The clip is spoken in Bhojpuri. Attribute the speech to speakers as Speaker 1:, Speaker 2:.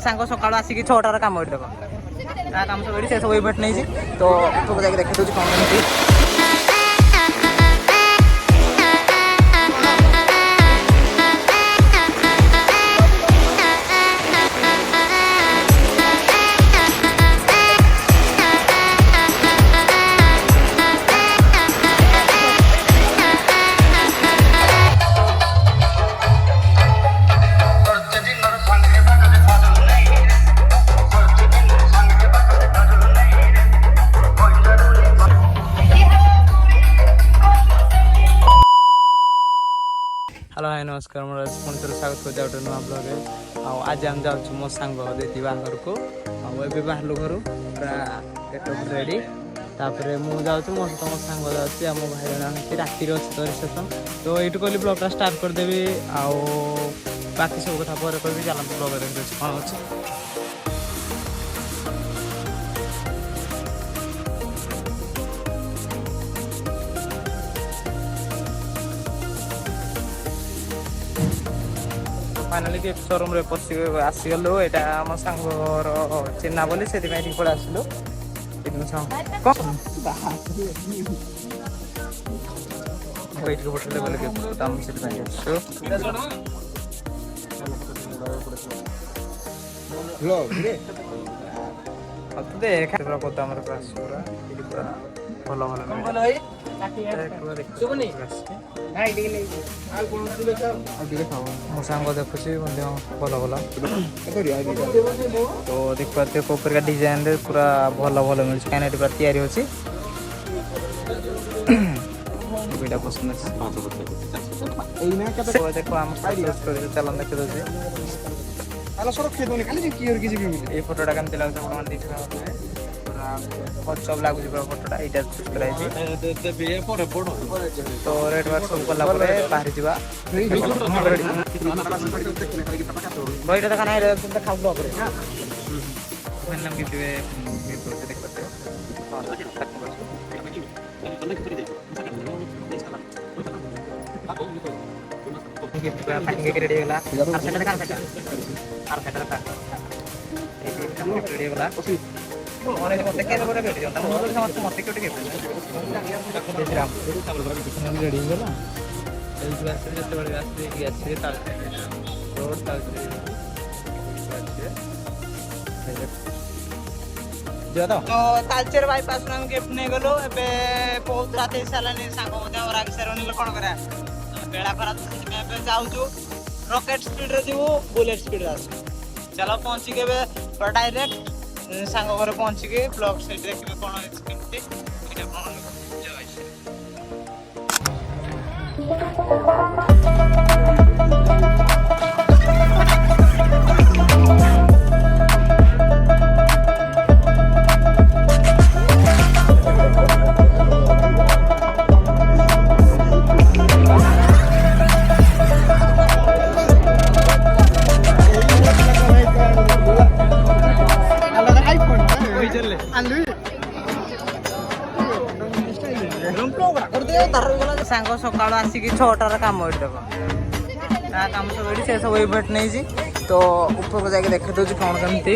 Speaker 1: सांग सकाल आसिक 6टार कम ये देख कम सब से सब इवेंट नहीं तो ऊपर जाके देखी दूसरी कौन केमती हेलो हाय नमस्कार मोर पुणी थोड़ा स्वागत कर जाऊँ नुआ ब्लॉग आज हम जाऊँ मो सांग दीदी बाहर को ए बाहर घर पूरा गेटअप रेडी तापर मुझे जाऊँ मो सहित मो सांग जाऊँ मो भाई जन राति अच्छी तो रिसेप्शन तो ये कहली ब्लॉगटा स्टार्ट करदेवी बाकी सब कथा पर कह चलते ब्लॉग देखते कौन अच्छे फाइनाली गिफ्ट शोरूम रे पशि आसीगलु एटा हम सांगर चिन्हा बोली से पड़े आसलु देख भल भल मो सांग देखुची भल भल तो देख पाते कोपर डिजाइन रे पूरा भल भल मिल कहीं पूरा तैयारी होची बेटा पसंद देखो हम चलन देखे दे ये फोटोटा केमती लगे सब लगुच फोटोटा यहाँ चूज कर तो रेड मार्क सब कला बाहरी जा रही देखा ना खाऊ ब्लॉग तालचेर बाईपास गिफ्ट नहीं गलु बहुत रात सारे सांग कौन करा बेड़ा खरा जाऊँ रॉकेट स्पीड रे जीवु बुलेट स्पीड रे चलो पहुंची के डायरेक्ट सांग घर पहुंची ब्लॉग सेट देखिए कौन केमती सांग सकाल आसिक 6टार कम ये देख कम सब से सब इवेंट नहीं तो ऊपर को जाके देखी दूसरी कौन केमती